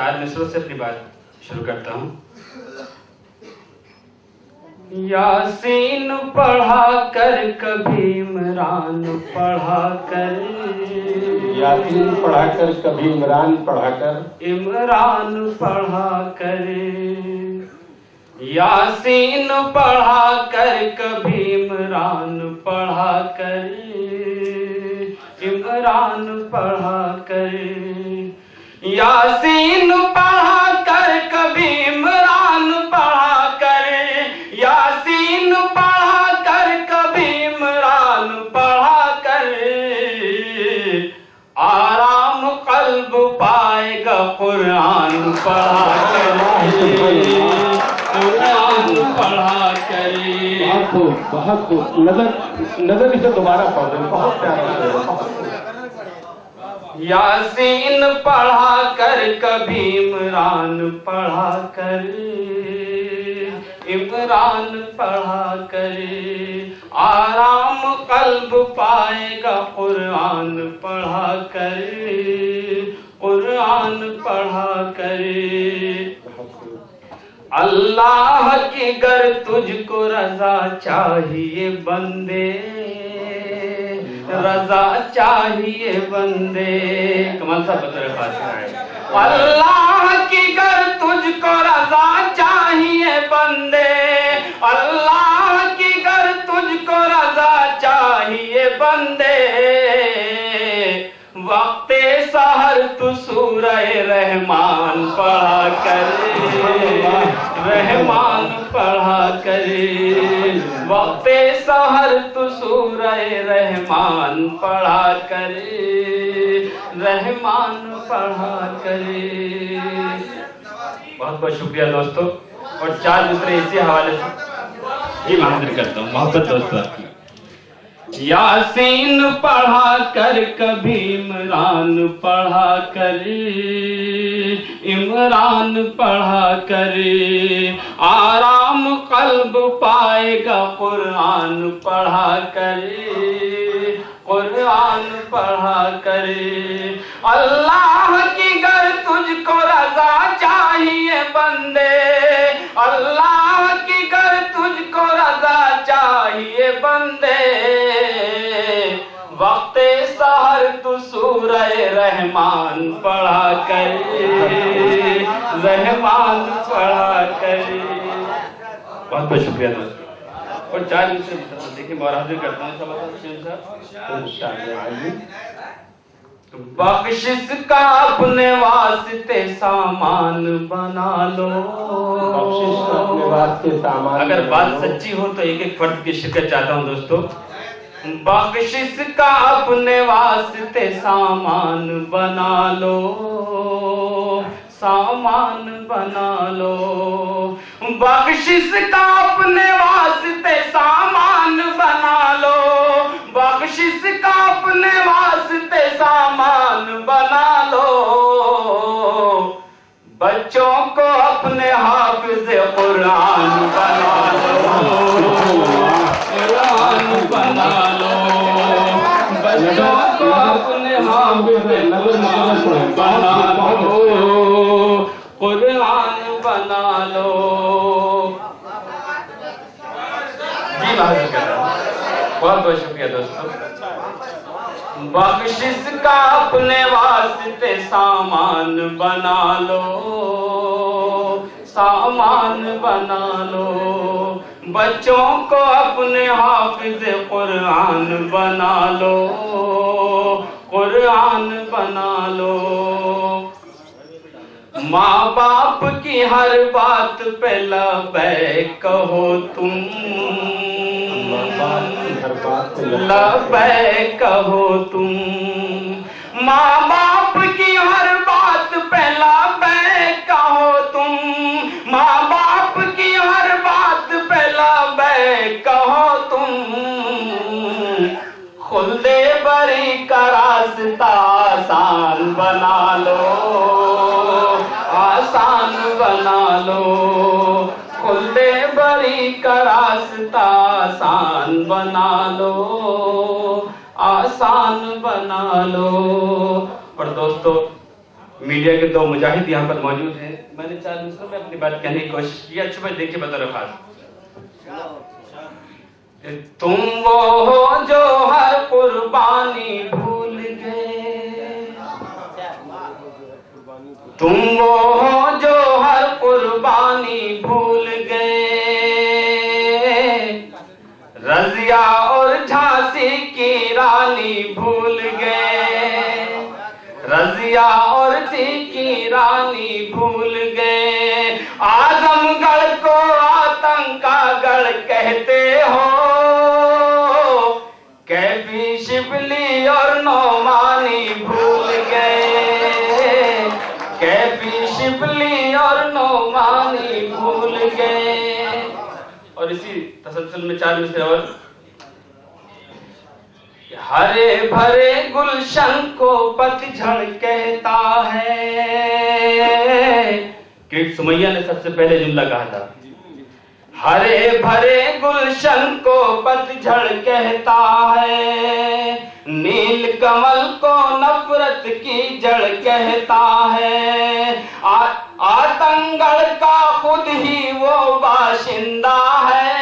4 मिसरों से अपनी बात शुरू करता हूँ। यासीन पढ़ा कर कभी इमरान पढ़ा कर, यासीन पढ़ा कर कभी इमरान पढ़ा कर, इमरान पढ़ा कर। यासीन पढ़ा कर कभी इमरान पढ़ा कर, इमरान पढ़ा कर। यासीन पढ़ा कर कभी इमरान पढ़ा कर, यासीन पढ़ा कर कभी इमरान पढ़ा कर। आराम कल्ब पाएगा कुरान पढ़ा कर, कुरान पढ़ा कर। बहुत खूब। नजर इसे दोबारा पढ़ रहे, बहुत प्यारा। यासीन पढ़ा कर कभी इमरान पढ़ा कर, इमरान पढ़ा कर। आराम कल्ब पाएगा कुरान पढ़ा कर, कुरान पढ़ा कर। अल्लाह की गर तुझको रजा चाहिए बंदे, रजा चाहिए बंदे। कमाल सा बता रहे। अल्लाह की गर तुझको रजा चाहिए बंदे, अल्लाह की गर तुझको रजा चाहिए बंदे। वक्ते सहर तू सूरह रहमान पढ़ा कर, रहमान पढ़ा कर। वक्ते सहर तू सूरह रहमान पढ़ा कर, रहमान पढ़ा कर। बहुत बहुत शुक्रिया दोस्तों। और 4 दूसरे इसी हवाले से जी हाजिर करता हूँ। मोहब्बत दोस्तों आपकी। यासीन पढ़ा कर कभी इमरान पढ़ा कर, इमरान पढ़ा कर। आराम कल्ब पाएगा कुरान पढ़ा कर, कुरान पढ़ा कर। अल्लाह की गर तुझको रजा चाहिए बंदे, अल्लाह की गर तुझको रजा चाहिए बंदे। वक्ते सहर तू सूरह रहमान पढ़ा कर, रहमान पढ़ा कर। बहुत बहुत शुक्रिया दोस्तों। और 4 मिनट से देखिए मुहाजिर करता हूँ बख्शिश का अपने वास्ते सामान बना लो, बख्शिश का अपने वास्ते सामान। अगर बात सच्ची हो तो एक एक फर्द की शिकत चाहता हूँ दोस्तों। बख्शिश का अपने वास्ते सामान बना लो, सामान बना लो। बख्शिश का अपने वास्ते सामान बना लो, बख्शिश का अपने वास्ते सामान बना लो। बच्चों को अपने हाफिज कुरान बना लो, कुरान बना लो। बच्चों को अपने हाफिज कुरान बना लो, कुरान बना लो। जी बहुत बहुत शुक्रिया दोस्तों। बख्शिश का अपने वास्ते सामान बना लो, सामान बना लो। बच्चों को अपने हाफिज कुरान बना लो, कुरान बना लो। माँ बाप की हर बात पे लबैक कहो तुम, लबैक कहो तुम। माँ बाप की हर बात पे लबैक कहो तुम, माँ बाप की हर बात पे लबैक कहो तुम। खुल्दे बरी का रास्ता आसान बना लो, आसान बना लो। खुल्दे बरी का रास्ता आसान बना लो, आसान बना लो। और दोस्तों मीडिया के दो मुजाहिद यहाँ पर मौजूद हैं। मैंने 4 मिनट में अपनी बात कहने की कोशिश की। अच्छा भाई देखिए बतौर खास, तुम वो हो जो हर कुर्बानी भूल गए, तुम वो हो जो हर कुर्बानी भूल गए, रजिया और झांसी की रानी भूल गए, रजिया और झांसी की रानी भूल गए। आजमगढ़ को आतंक का गढ़ कहते हो, कैफी शिबली और नौमानी भूल गए, कैफी शिबली और नौमानी भूल गए। और इसी तसलसल में 4 मिसरे और, हरे भरे गुलशन को पतझड़ कहता है, किट सुमैया ने सबसे पहले जुमला कहा था। हरे भरे गुलशन को पतझड़ कहता है, नील कमल को नफरत की जड़ कहता है। आतंकगढ़ का खुद ही वो बाशिंदा है,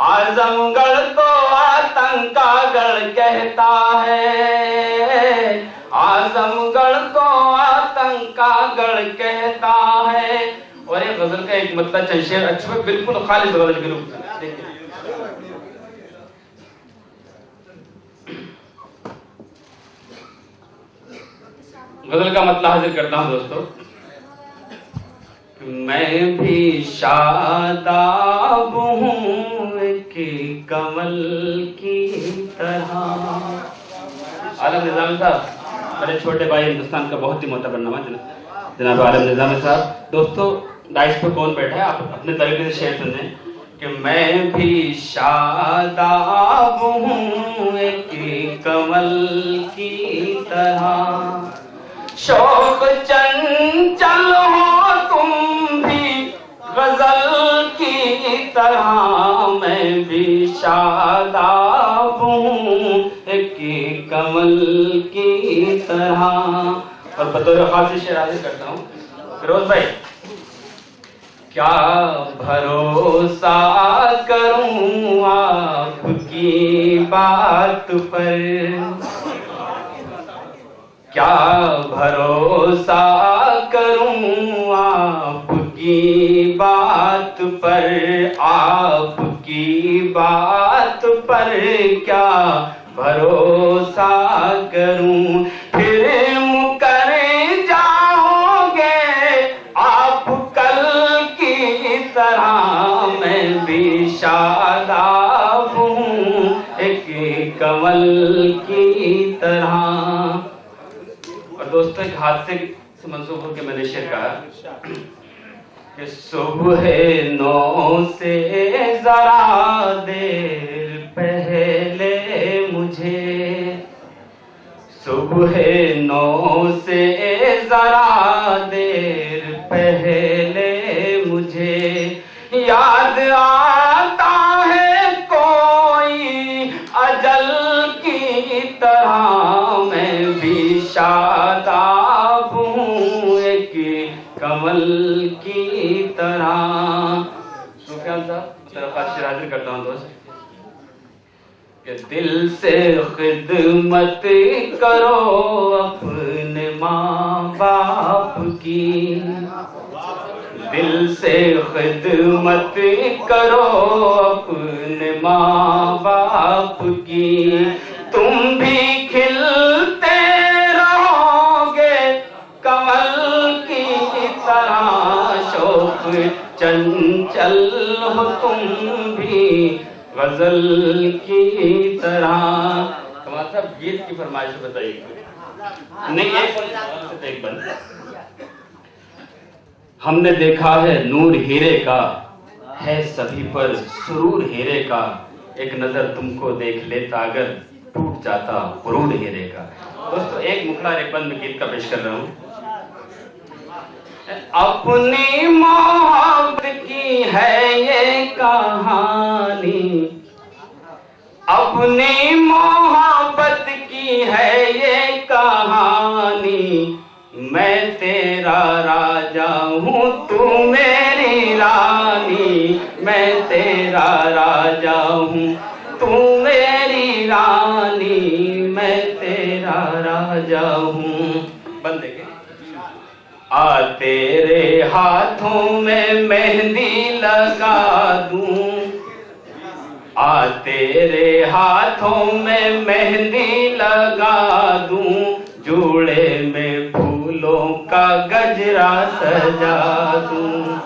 आजमगढ़ को आतंकगढ़ कहता है, आजमगढ़ को आतंकगढ़ कहता है। और ये गजल का एक मतलब चंद शेर अच्छा बिल्कुल खालिद गजल के रूप में देखिए। गजल का मतलब हाजिर करता हूं दोस्तों। मैं भी शादाब हूँ कि कमल की तरह। आलम निजामी साहब, मेरे छोटे भाई, हिंदुस्तान का बहुत ही मोहतबर नामा जनाब आलम निजामी साहब। दोस्तों डाइस पर कौन बैठा है, आप अपने तरीके से शेयर सुने कि मैं भी शादाब हूँ कि कमल की तरह, शौक चंचल हो तुम भी गजल की तरह, मैं भी शादाब हूँ कि कमल की तरह। और बतौर खास शेर हाजिर करता हूँ फिरोज भाई। क्या भरोसा करूं आपकी बात पर, क्या भरोसा करूं आपकी बात पर, आपकी बात पर क्या भरोसा करूं। फिर मुकर जाओगे आप कल की तरह, मैं भी शादाब हूँ एक कमल की तरह। और दोस्तों एक हादसे से मंसूब होकर मैंने शेर कहा कि सुबह 9 से जरा देर पहले मुझे, सुबह 9 से जरा देर पहले मुझे याद आता है कोई अजल की तरह, मैं भी शादाब हूँ एक कमल की तरह। सुफियान साहब तरफ हाजिर करता हूँ दोस्त कि दिल से खिदमत करो अपने माँ बाप की, दिल से खिदमत करो अपने माँ बाप की, तुम भी खिलते रहोगे कमल की तरह, शौक चंचल हो तुम भी गजल की तरह। कमाल साहब गीत की फरमाइश बताइए। नहीं एक बंद। हमने देखा है नूर हीरे का, है सभी पर सुरूर हीरे का, एक नजर तुमको देख लेता अगर टूट जाता गुरूर हीरे का। दोस्तों एक मुखड़ा एक बंद में गीत का पेश कर रहा हूं। अपनी मोहब्बत की है ये कहानी, अपनी मोहब्बत की है ये कहानी, राजा हूँ, तू मेरी रानी, मैं तेरा राजा हूँ, तू मेरी रानी, मैं तेरा राजा हूँ। बंदे के आ तेरे हाथों में मेहंदी लगा दूं, आ तेरे हाथों में मेहंदी लगा दूं, जूड़े में फूलों का गजरा सजा दूं।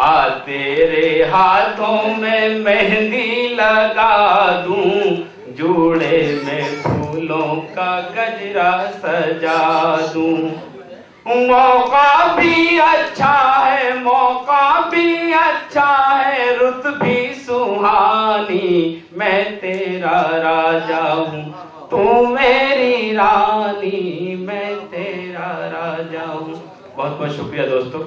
आ तेरे हाथों में मेहंदी लगा दूं, जूड़े में फूलों का गजरा सजा दूं। मौका भी अच्छा है, मौका भी अच्छा है, रुत भी सुहानी, मैं तेरा राजा हूँ, तू मेरी रानी, मैं तेरा राजा हूँ। बहुत बहुत शुक्रिया दोस्तों।